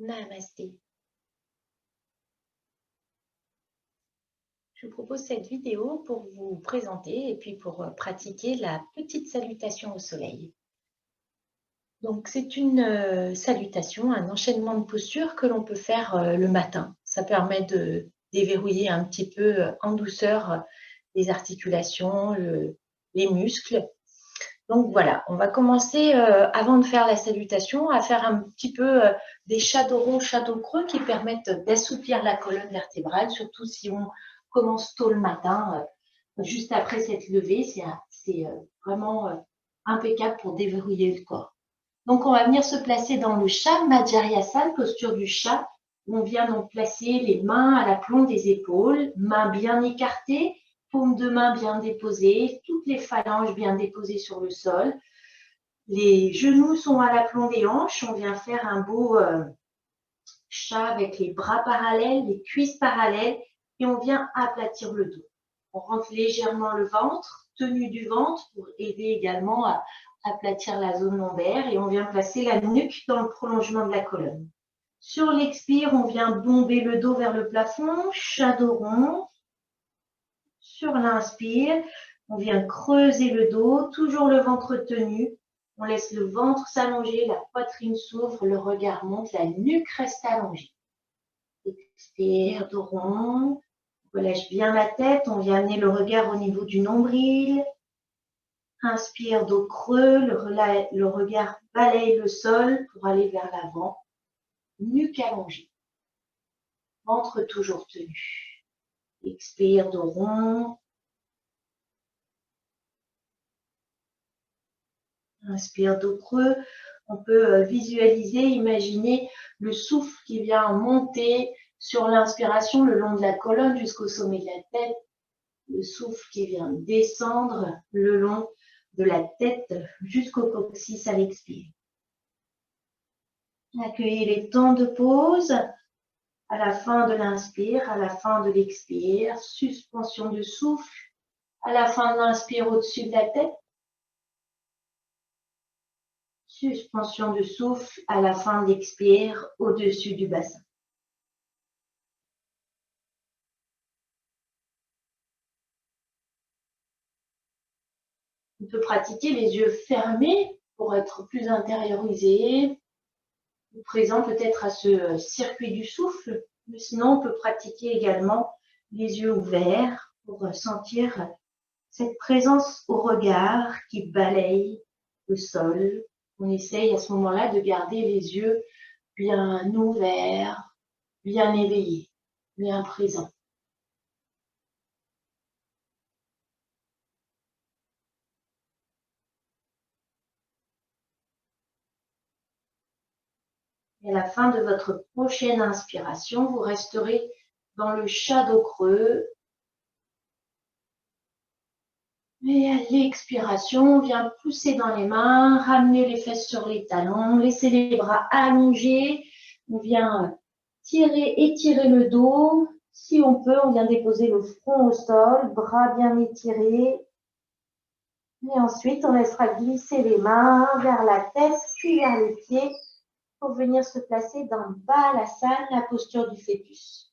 Namasté. Je vous propose cette vidéo pour vous présenter et puis pour pratiquer la petite salutation au soleil. Donc c'est une salutation, un enchaînement de postures que l'on peut faire le matin. Ça permet de déverrouiller un petit peu en douceur les articulations, les muscles. Donc voilà, on va commencer avant de faire la salutation à faire un petit peu des shadow ronds, shadow creux qui permettent d'assouplir la colonne vertébrale, surtout si on commence tôt le matin, juste après cette levée, c'est vraiment impeccable pour déverrouiller le corps. Donc on va venir se placer dans le chat, Madhyayasana, posture du chat. On vient donc placer les mains à l'aplomb des épaules, mains bien écartées, paumes de main bien déposées, toutes les phalanges bien déposées sur le sol. Les genoux sont à l'aplomb des hanches. On vient faire un beau chat avec les bras parallèles, les cuisses parallèles et on vient aplatir le dos. On rentre légèrement le ventre, tenue du ventre pour aider également à aplatir la zone lombaire et on vient placer la nuque dans le prolongement de la colonne. Sur l'expire, on vient bomber le dos vers le plafond, shadow rond. Sur l'inspire, on vient creuser le dos, toujours le ventre tenu. On laisse le ventre s'allonger, la poitrine s'ouvre, le regard monte, la nuque reste allongée. Expire, dos rond. On relâche bien la tête, on vient amener le regard au niveau du nombril. Inspire, dos creux, le regard balaye le sol pour aller vers l'avant. Nuque allongée. Ventre toujours tenu. Expire, dos rond. Inspire, dos creux. On peut visualiser, imaginer le souffle qui vient monter sur l'inspiration le long de la colonne jusqu'au sommet de la tête. Le souffle qui vient descendre le long de la tête jusqu'au coccyx à l'expire. Accueillez les temps de pause à la fin de l'inspire, à la fin de l'expire. Suspension de souffle à la fin de l'inspire au-dessus de la tête. Suspension de souffle à la fin de l'expire au-dessus du bassin. On peut pratiquer les yeux fermés pour être plus intériorisé, présent peut-être à ce circuit du souffle. Mais sinon, on peut pratiquer également les yeux ouverts pour sentir cette présence au regard qui balaye le sol. On essaye à ce moment-là de garder les yeux bien ouverts, bien éveillés, bien présents. Et à la fin de votre prochaine inspiration, vous resterez dans le shadow creux. Et à l'expiration, on vient pousser dans les mains, ramener les fesses sur les talons, laisser les bras allongés. On vient tirer, étirer le dos. Si on peut, on vient déposer le front au sol, bras bien étirés. Et ensuite, on laissera glisser les mains vers la tête, puis vers les pieds, pour venir se placer dans Balasana, la posture du fœtus.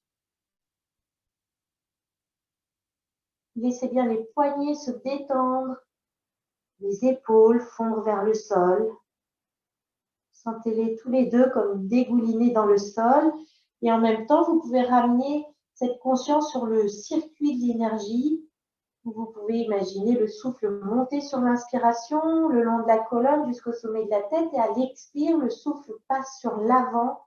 Laissez bien les poignets se détendre, les épaules fondre vers le sol. Sentez-les tous les deux comme dégoulinés dans le sol. Et en même temps, vous pouvez ramener cette conscience sur le circuit de l'énergie. Vous pouvez imaginer le souffle monter sur l'inspiration, le long de la colonne jusqu'au sommet de la tête. Et à l'expire, le souffle passe sur l'avant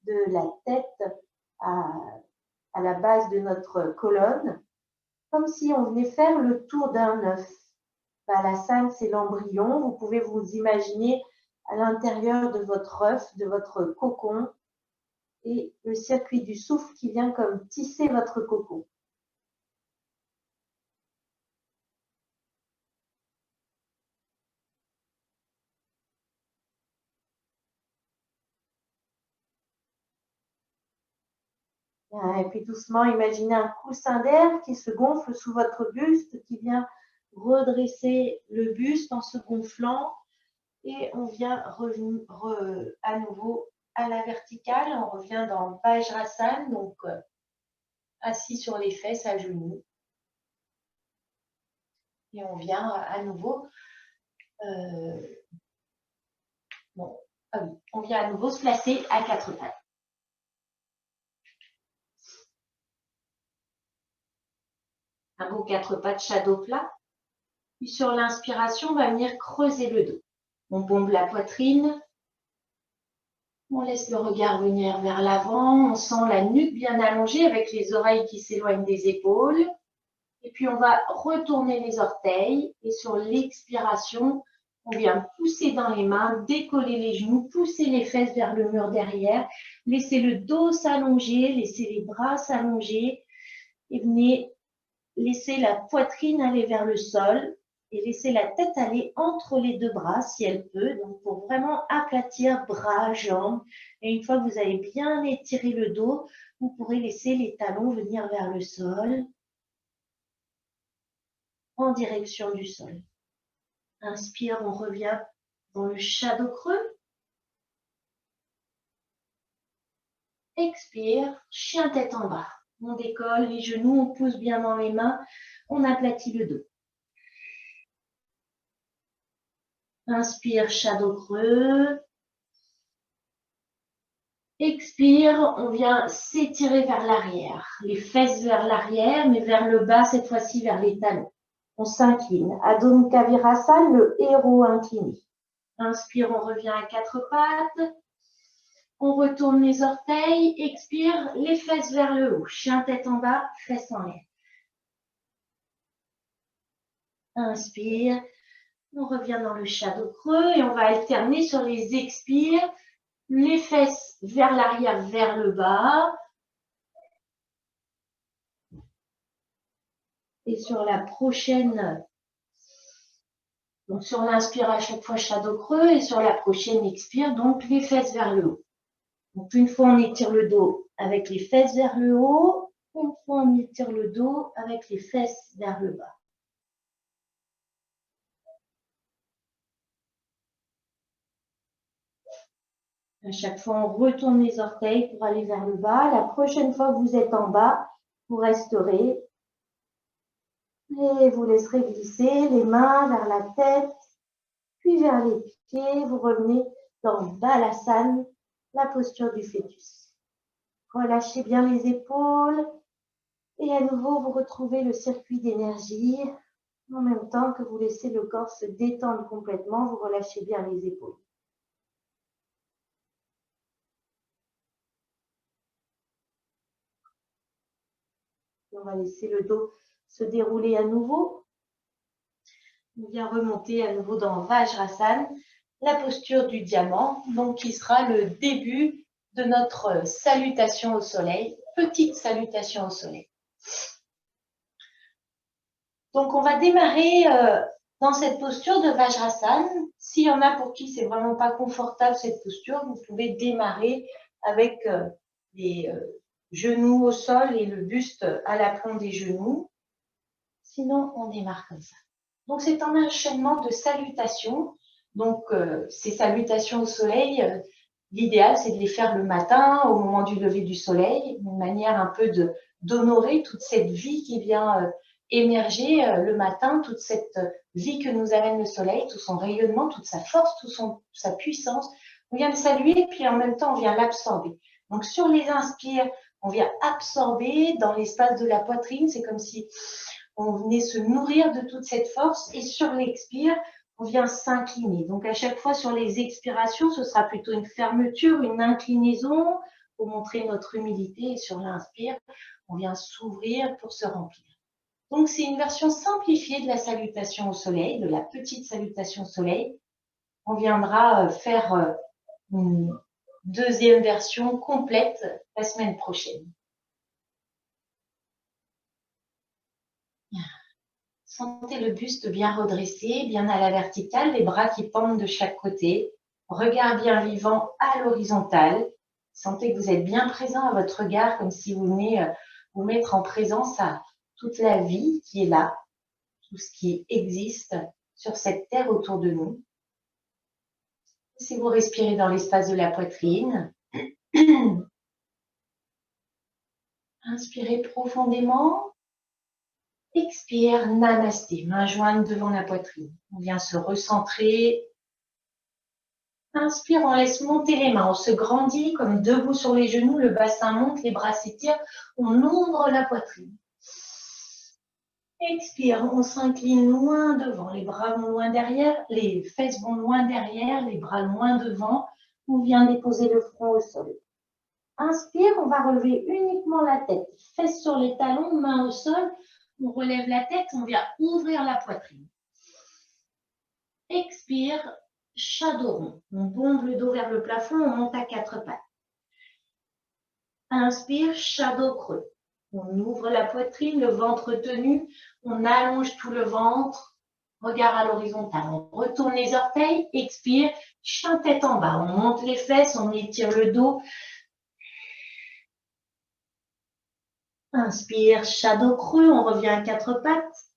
de la tête à la base de notre colonne, comme si on venait faire le tour d'un œuf. Balasana, c'est l'embryon. Vous pouvez vous imaginer à l'intérieur de votre œuf, de votre cocon, et le circuit du souffle qui vient comme tisser votre cocon. Et puis doucement, imaginez un coussin d'air qui se gonfle sous votre buste, qui vient redresser le buste en se gonflant. Et on vient à nouveau à la verticale. On revient dans Vajrasana, donc assis sur les fesses à genoux. Et on vient à nouveau, on vient à nouveau se placer à quatre pattes. Un beau quatre pattes shadow plat. Puis sur l'inspiration, on va venir creuser le dos. On bombe la poitrine. On laisse le regard venir vers l'avant. On sent la nuque bien allongée avec les oreilles qui s'éloignent des épaules. Et puis, on va retourner les orteils. Et sur l'expiration, on vient pousser dans les mains, décoller les genoux, pousser les fesses vers le mur derrière. Laissez le dos s'allonger, laissez les bras s'allonger. Et venez laisser la poitrine aller vers le sol et laisser la tête aller entre les deux bras si elle peut. Donc, pour vraiment aplatir bras, jambes. Et une fois que vous avez bien étiré le dos, vous pourrez laisser les talons venir vers le sol en direction du sol. Inspire, on revient dans le shadow creux. Expire, chien tête en bas. On décolle les genoux, on pousse bien dans les mains, on aplatit le dos. Inspire, shadow creux. Expire, on vient s'étirer vers l'arrière. Les fesses vers l'arrière, mais vers le bas, cette fois-ci vers les talons. On s'incline. Adho Mukha Virasana, le héros incliné. Inspire, on revient à quatre pattes. On retourne les orteils. Expire, les fesses vers le haut. Chien tête en bas, fesses en l'air. Inspire. On revient dans le shadow creux et on va alterner sur les expires. Les fesses vers l'arrière, vers le bas. Et sur la prochaine, donc sur l'inspire à chaque fois shadow creux et sur la prochaine expire, donc les fesses vers le haut. Donc une fois on étire le dos avec les fesses vers le haut, une fois on étire le dos avec les fesses vers le bas. À chaque fois, on retourne les orteils pour aller vers le bas. La prochaine fois que vous êtes en bas, vous resterez et vous laisserez glisser les mains vers la tête, puis vers les pieds. Vous revenez dans Balasana, la posture du fœtus. Relâchez bien les épaules et à nouveau, vous retrouvez le circuit d'énergie. En même temps que vous laissez le corps se détendre complètement, vous relâchez bien les épaules. On va laisser le dos se dérouler à nouveau. On vient remonter à nouveau dans Vajrasana, la posture du diamant, donc qui sera le début de notre salutation au soleil, petite salutation au soleil. Donc on va démarrer dans cette posture de Vajrasana. S'il y en a pour qui c'est vraiment pas confortable cette posture, vous pouvez démarrer avec les genoux au sol et le buste à l'aplomb des genoux. Sinon, on démarre comme ça. Donc, c'est un enchaînement de salutations. Donc, ces salutations au soleil, l'idéal, c'est de les faire le matin, au moment du lever du soleil, une manière un peu d'honorer toute cette vie qui vient émerger le matin, toute cette vie que nous amène le soleil, tout son rayonnement, toute sa force, toute sa puissance. On vient le saluer, puis en même temps, on vient l'absorber. Donc, sur les inspires, on vient absorber dans l'espace de la poitrine. C'est comme si on venait se nourrir de toute cette force. Et sur l'expire, on vient s'incliner. Donc, à chaque fois, sur les expirations, ce sera plutôt une fermeture, une inclinaison pour montrer notre humilité. Et sur l'inspire, on vient s'ouvrir pour se remplir. Donc, c'est une version simplifiée de la salutation au soleil, de la petite salutation au soleil. On viendra faire une deuxième version complète la semaine prochaine. Sentez le buste bien redressé, bien à la verticale, les bras qui pendent de chaque côté. Regard bien vivant à l'horizontale. Sentez que vous êtes bien présent à votre regard, comme si vous venez vous mettre en présence à toute la vie qui est là, tout ce qui existe sur cette terre autour de nous. Si vous respirez dans l'espace de la poitrine, Inspirez profondément. Expire, namasté, main jointe devant la poitrine. On vient se recentrer. Inspire, on laisse monter les mains. On se grandit comme debout sur les genoux. Le bassin monte, les bras s'étirent. On ouvre la poitrine. Expire, on s'incline loin devant. Les bras vont loin derrière. Les fesses vont loin derrière. Les bras loin devant. On vient déposer le front au sol. Inspire, on va relever uniquement la tête. Fesses sur les talons, mains au sol. On relève la tête, on vient ouvrir la poitrine. Expire, shadow rond. On bombe le dos vers le plafond, on monte à quatre pattes. Inspire, shadow creux. On ouvre la poitrine, le ventre tenu. On allonge tout le ventre. Regard à l'horizontale. On retourne les orteils. Expire, chien tête en bas. On monte les fesses, on étire le dos. Inspire, shadow creux. On revient à quatre pattes.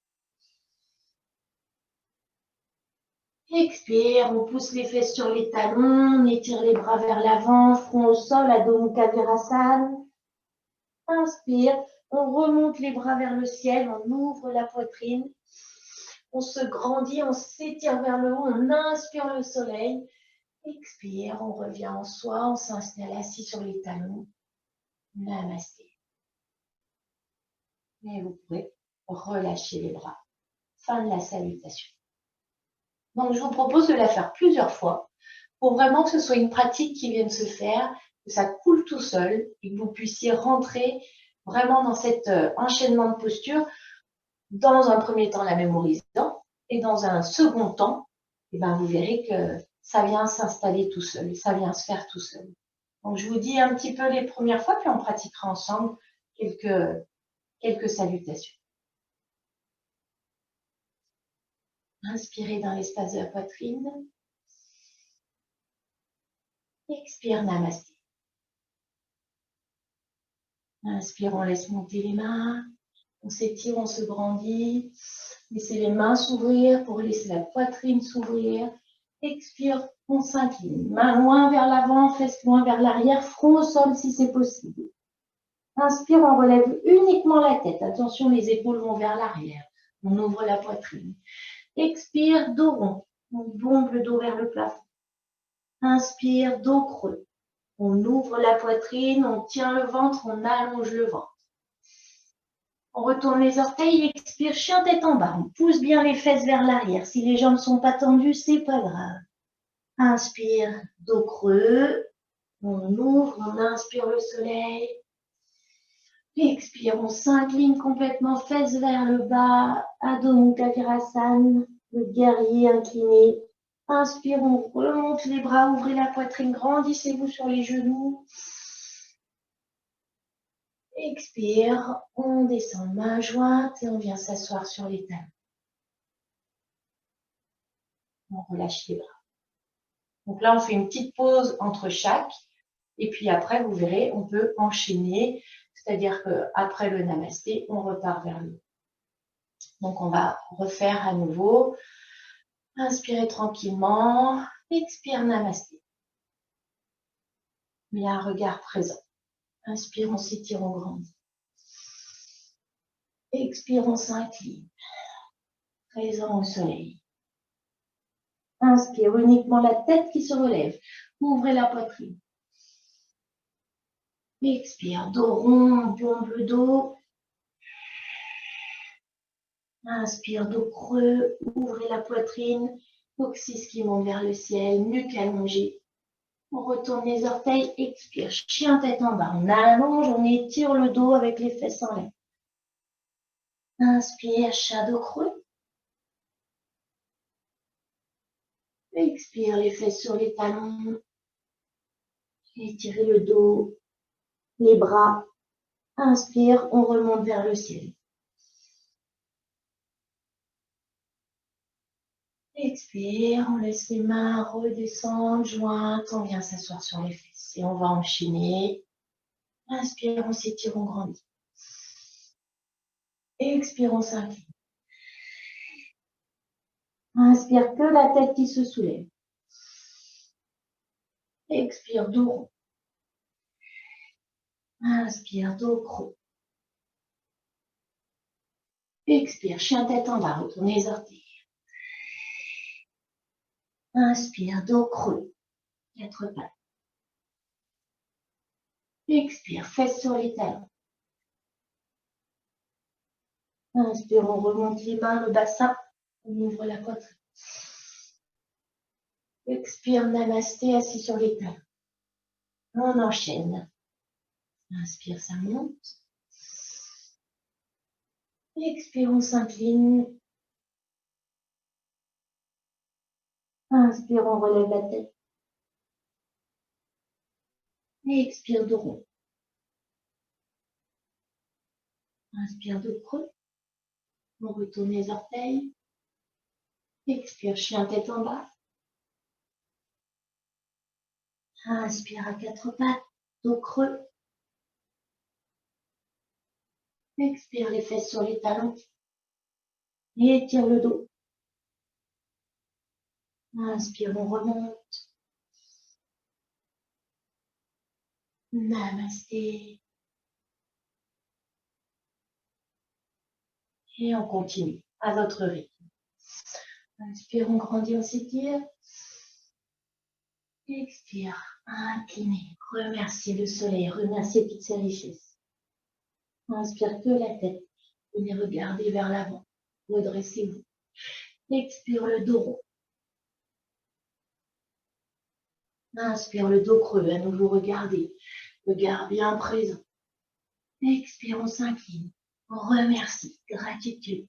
Expire, on pousse les fesses sur les talons, on étire les bras vers l'avant, front au sol, Adho Mukha Virasana. Inspire, on remonte les bras vers le ciel, on ouvre la poitrine, on se grandit, on s'étire vers le haut, on inspire le soleil. Expire, on revient en soi, on s'installe assis sur les talons. Namasté. Et vous pouvez relâcher les bras. Fin de la salutation. Donc, je vous propose de la faire plusieurs fois pour vraiment que ce soit une pratique qui vienne se faire, que ça coule tout seul et que vous puissiez rentrer vraiment dans cet enchaînement de postures, dans un premier temps la mémorisant et dans un second temps, vous verrez que ça vient s'installer tout seul, ça vient se faire tout seul. Donc, je vous dis un petit peu les premières fois, puis on pratiquera ensemble quelques salutations. Inspirez dans l'espace de la poitrine. Expire, namasté. Inspire, on laisse monter les mains. On s'étire, on se grandit. Laissez les mains s'ouvrir pour laisser la poitrine s'ouvrir. Expire, on s'incline. Main loin vers l'avant, fesses loin vers l'arrière, front au sol si c'est possible. Inspire, on relève uniquement la tête. Attention, les épaules vont vers l'arrière. On ouvre la poitrine. Expire, dos rond. On bombe le dos vers le plafond. Inspire, dos creux. On ouvre la poitrine, on tient le ventre, on allonge le ventre. On retourne les orteils, expire, chien tête en bas. On pousse bien les fesses vers l'arrière. Si les jambes sont pas tendues, c'est pas grave. Inspire, dos creux. On ouvre, on inspire le soleil. Expire, on s'incline complètement, fesses vers le bas. Adho Mukha Virasana, le guerrier incliné. Inspire, on remonte les bras, ouvrez la poitrine, grandissez-vous sur les genoux. Expire, on descend main jointe et on vient s'asseoir sur les talons. On relâche les bras. Donc là, on fait une petite pause entre chaque. Et puis après, vous verrez, on peut enchaîner. C'est-à-dire qu'après le namasté, on repart vers le haut. Donc, on va refaire à nouveau. Inspirez tranquillement. Expire, namasté. Bien, un regard présent. Inspire, on s'étire, on grandit. Expire, on s'incline. Présent au soleil. Inspire, uniquement la tête qui se relève. Ouvrez la poitrine. Expire, dos rond, bombe le dos. Inspire, dos creux, ouvrez la poitrine. Coccyx qui monte vers le ciel, nuque allongée. On retourne les orteils, expire, chien tête en bas. On allonge, on étire le dos avec les fesses en l'air. Inspire, shadow creux. Expire, les fesses sur les talons. Étirez le dos, les bras. Inspire, on remonte vers le ciel. Expire, on laisse les mains redescendre, jointes. On vient s'asseoir sur les fesses et on va enchaîner. Inspire, on s'étire, on grandit. Expire, on s'incline. Inspire, que la tête qui se soulève. Expire, dos rond. Inspire, dos creux. Expire, chien tête en bas, retournez les orteils. Inspire, dos creux, 4 pattes. Expire, fesses sur les talons. Inspire, on remonte les mains, le bassin, on ouvre la poitrine. Expire, namasté, assis sur les talons. On enchaîne. Inspire, ça monte. Expire, on s'incline. Inspire, on relève la tête. Expire, dos rond. Inspire, dos creux. On retourne les orteils. Expire, chien tête en bas. Inspire à 4 pattes, dos creux. Expire les fesses sur les talons. Et étire le dos. Inspire, on remonte. Namasté. Et on continue à votre rythme. Inspire, on grandit, on s'étire. Expire, incliné. Remerciez le soleil, remerciez toutes ces richesses. Inspire que la tête. Venez regarder vers l'avant. Redressez-vous. Expire le dos rond. Inspire le dos creux. À nouveau, regardez. Regard bien présent. Expire, on s'incline. On remercie. Gratitude.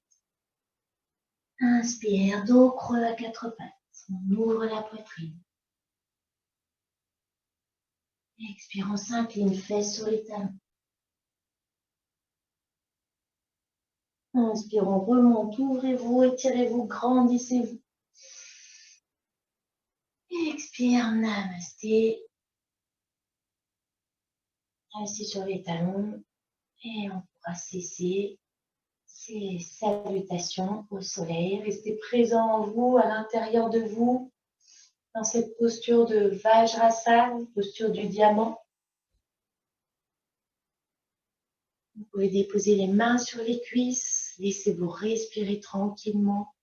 Inspire, dos creux à 4 pattes. On ouvre la poitrine. Expire, on s'incline, fesses sur les talons. Inspire, on remonte, ouvrez-vous, étirez-vous, grandissez-vous. Expire, namasté. Assis sur les talons. Et on pourra cesser ces salutations au soleil. Restez présent en vous, à l'intérieur de vous, dans cette posture de Vajrasana, posture du diamant. Vous pouvez déposer les mains sur les cuisses, laissez-vous respirer tranquillement.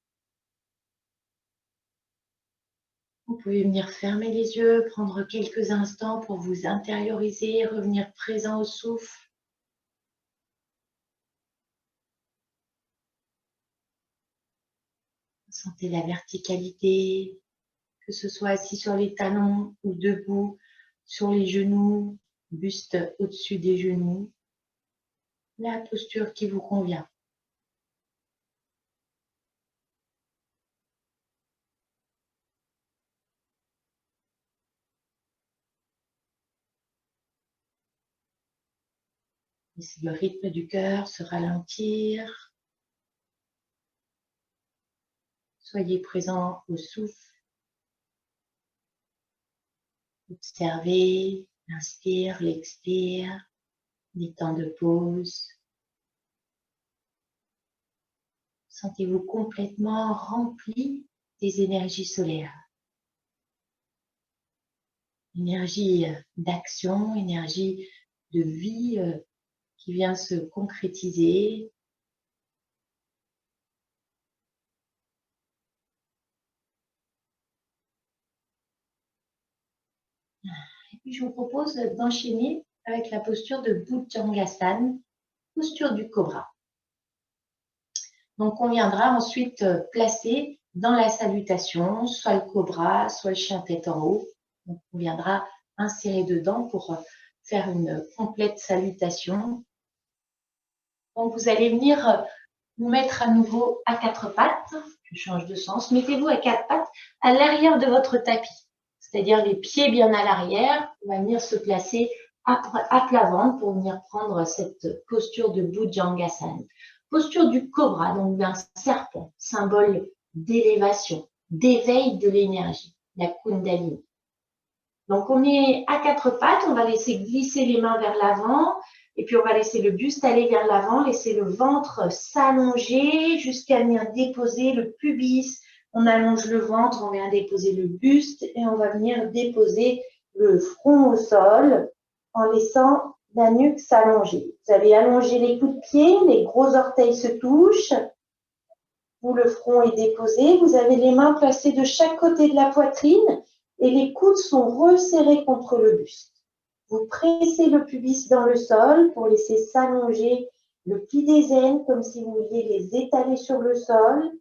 Vous pouvez venir fermer les yeux, prendre quelques instants pour vous intérioriser, revenir présent au souffle. Sentez la verticalité, que ce soit assis sur les talons ou debout, sur les genoux, buste au-dessus des genoux. La posture qui vous convient. Laissez le rythme du cœur se ralentir. Soyez présent au souffle. Observez l'inspire, l'expire, les temps de pause. Sentez-vous complètement rempli des énergies solaires. Énergie d'action, énergie de vie qui vient se concrétiser. Et puis je vous propose d'enchaîner avec la posture de Bhujangasana, posture du cobra. Donc on viendra ensuite placer dans la salutation soit le cobra, soit le chien tête en haut. Donc on viendra insérer dedans pour faire une complète salutation. Donc vous allez venir vous mettre à nouveau à 4 pattes. Je change de sens. Mettez-vous à 4 pattes à l'arrière de votre tapis. C'est-à-dire les pieds bien à l'arrière. On va venir se placer à plat ventre pour venir prendre cette posture de Bhujangasana. Posture du cobra, donc d'un serpent, symbole d'élévation, d'éveil de l'énergie, la Kundalini. Donc on est à 4 pattes, on va laisser glisser les mains vers l'avant et puis on va laisser le buste aller vers l'avant, laisser le ventre s'allonger jusqu'à venir déposer le pubis. On allonge le ventre, on vient déposer le buste et on va venir déposer le front au sol en laissant la nuque s'allonger. Vous allez allonger les coups de pied, les gros orteils se touchent, où le front est déposé. Vous avez les mains placées de chaque côté de la poitrine et les coudes sont resserrés contre le buste. Vous pressez le pubis dans le sol pour laisser s'allonger le pli des aines comme si vous vouliez les étaler sur le sol.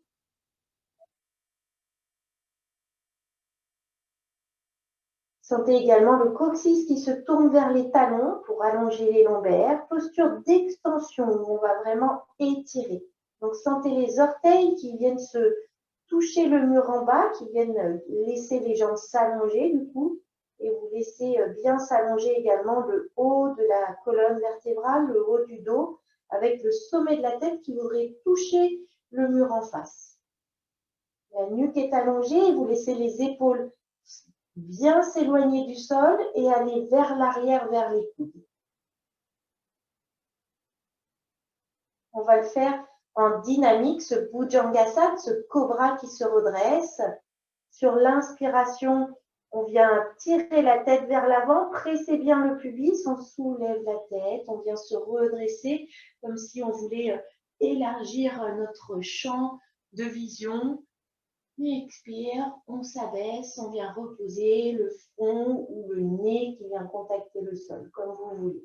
Sentez également le coccyx qui se tourne vers les talons pour allonger les lombaires. Posture d'extension où on va vraiment étirer. Donc sentez les orteils qui viennent se toucher le mur en bas, qui viennent laisser les jambes s'allonger du coup. Et vous laissez bien s'allonger également le haut de la colonne vertébrale, le haut du dos, avec le sommet de la tête qui voudrait toucher le mur en face. La nuque est allongée et vous laissez les épaules bien s'éloigner du sol et aller vers l'arrière, vers les coudes. On va le faire en dynamique, ce Bhujangasana, ce cobra qui se redresse. Sur l'inspiration, on vient tirer la tête vers l'avant, presser bien le pubis, on soulève la tête, on vient se redresser comme si on voulait élargir notre champ de vision. Et expire, on s'abaisse, on vient reposer le front ou le nez qui vient contacter le sol, comme vous voulez.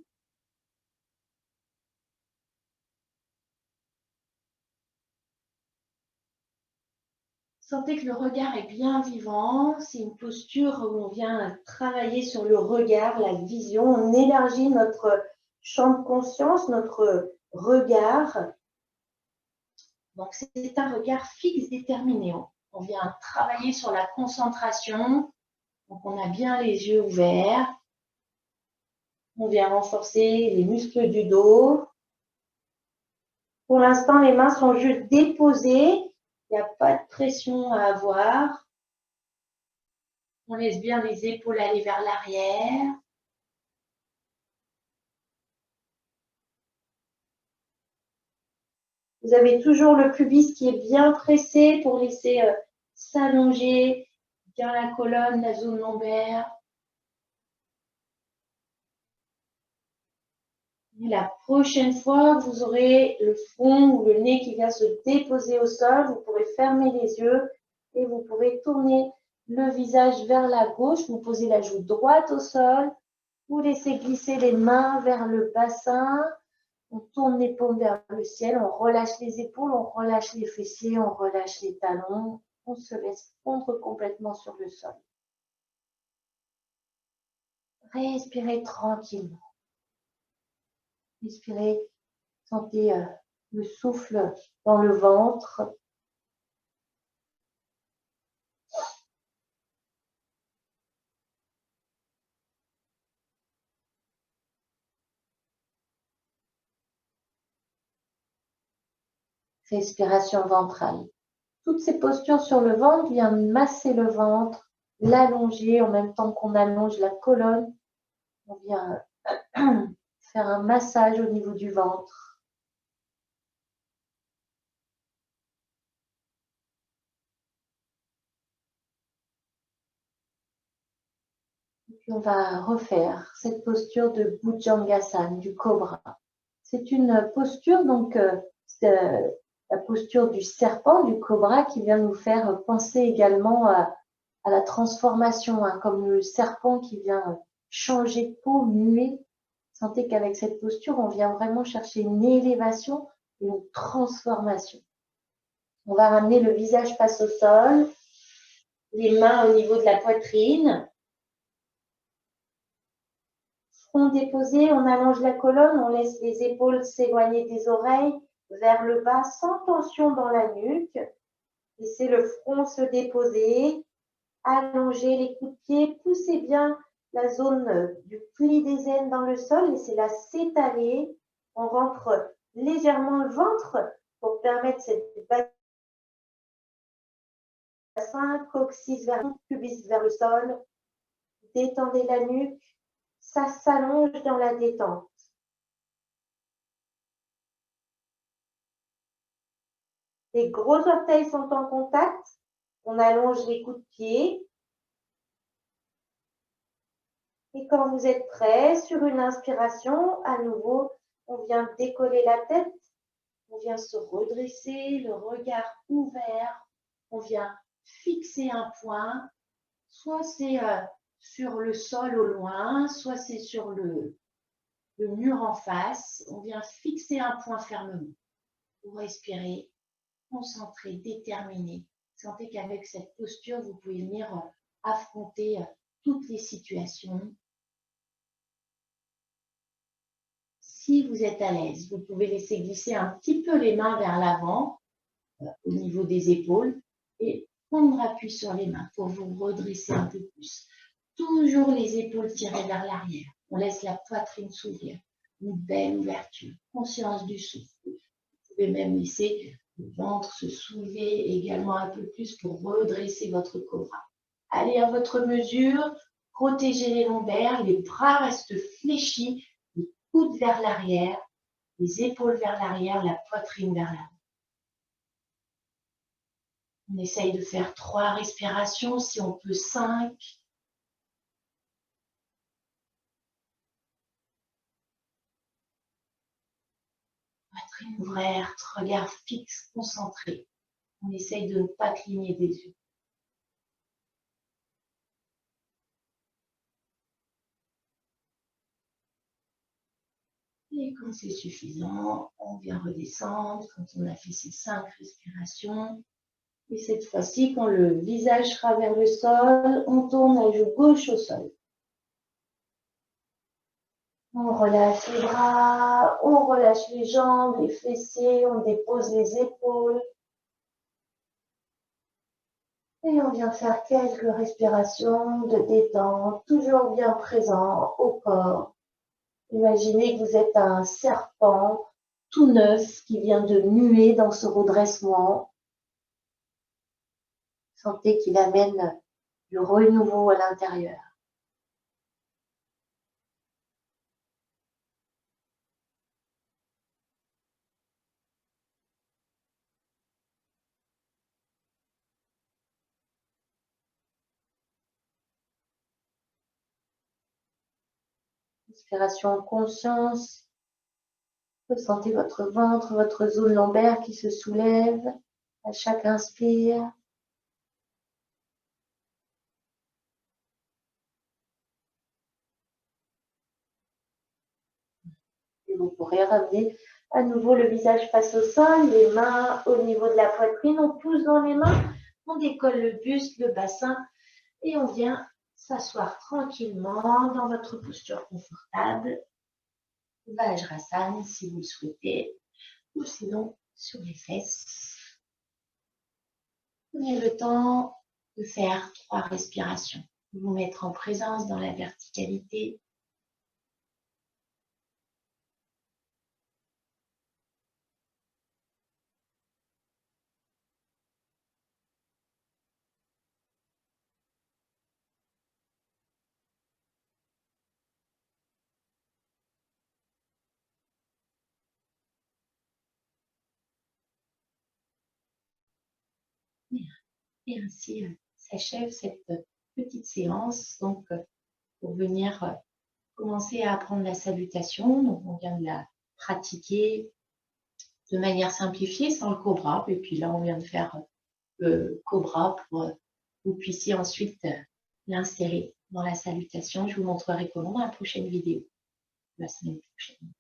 Sentez que le regard est bien vivant. C'est une posture où on vient travailler sur le regard, la vision. On élargit notre champ de conscience, notre regard. Donc, c'est un regard fixe, déterminé. On vient travailler sur la concentration. Donc, on a bien les yeux ouverts. On vient renforcer les muscles du dos. Pour l'instant, les mains sont juste déposées. Il n'y a pas de pression à avoir. On laisse bien les épaules aller vers l'arrière. Vous avez toujours le pubis qui est bien pressé pour laisser s'allonger bien la colonne, la zone lombaire. Et la prochaine fois, vous aurez le front ou le nez qui vient se déposer au sol. Vous pourrez fermer les yeux et vous pourrez tourner le visage vers la gauche. Vous posez la joue droite au sol. Vous laissez glisser les mains vers le bassin. On tourne les paumes vers le ciel, on relâche les épaules, on relâche les fessiers, on relâche les talons. On se laisse fondre complètement sur le sol. Respirez tranquillement. Respirez, sentez le souffle dans le ventre. Respiration ventrale. Toutes ces postures sur le ventre viennent masser le ventre, l'allonger en même temps qu'on allonge la colonne. On vient faire un massage au niveau du ventre. Puis on va refaire cette posture de Bhujangasana, du cobra. C'est une posture, donc, la posture du serpent, du cobra, qui vient nous faire penser également à la transformation, hein, comme le serpent qui vient changer de peau, muer. Sentez qu'avec cette posture, on vient vraiment chercher une élévation, une transformation. On va ramener le visage face au sol, les mains au niveau de la poitrine. Front déposé, on allonge la colonne, on laisse les épaules s'éloigner des oreilles vers le bas sans tension dans la nuque. Laissez le front se déposer, allongez les coups de pied, poussez bien la zone du pli des aines dans le sol, laissez-la s'étaler. On rentre légèrement le ventre pour permettre cette bassin, coccyx vers le pubis vers le sol. Détendez la nuque. Ça s'allonge dans la détente. Les gros orteils sont en contact. On allonge les coups de pied. Et quand vous êtes prêt, sur une inspiration, à nouveau, on vient décoller la tête, on vient se redresser, le regard ouvert, on vient fixer un point, soit c'est sur le sol au loin, soit c'est sur le mur en face, on vient fixer un point fermement. Vous respirez, concentré, déterminé. Sentez qu'avec cette posture, vous pouvez venir affronter toutes les situations. Si vous êtes à l'aise, vous pouvez laisser glisser un petit peu les mains vers l'avant, au niveau des épaules, et prendre appui sur les mains pour vous redresser un peu plus. Toujours les épaules tirées vers l'arrière. On laisse la poitrine s'ouvrir. Une belle ouverture. Conscience du souffle. Vous pouvez même laisser le ventre se soulever également un peu plus pour redresser votre cobra. Allez à votre mesure. Protégez les lombaires. Les bras restent fléchis. Les coudes vers l'arrière. Les épaules vers l'arrière. La poitrine vers l'avant. On essaye de faire 3 respirations, si on peut 5. Poitrine ouverte, regard fixe, concentré. On essaye de ne pas cligner des yeux. Et quand c'est suffisant, on vient redescendre quand on a fait ces 5 respirations. Et cette fois-ci, quand le visage sera vers le sol, on tourne la joue gauche au sol. On relâche les bras, on relâche les jambes, les fessiers, on dépose les épaules. Et on vient faire quelques respirations de détente, toujours bien présent au corps. Imaginez que vous êtes un serpent tout neuf qui vient de muer dans ce redressement. Sentez qu'il amène du renouveau à l'intérieur. Inspiration en conscience. Ressentez votre ventre, votre zone lombaire qui se soulève à chaque inspire. Et vous pourrez ramener à nouveau le visage face au sol, les mains au niveau de la poitrine. On pousse dans les mains, on décolle le buste, le bassin et on vient s'asseoir tranquillement dans votre posture confortable. Vajrasana si vous le souhaitez, ou sinon sur les fesses. Prenez le temps de faire 3 respirations. Vous mettre en présence dans la verticalité. Et ainsi s'achève cette petite séance. Donc, pour venir commencer à apprendre la salutation. Donc, on vient de la pratiquer de manière simplifiée sans le cobra. Et puis là, on vient de faire le cobra pour que vous puissiez ensuite l'insérer dans la salutation. Je vous montrerai comment dans la prochaine vidéo, la semaine prochaine.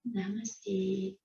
Namasté.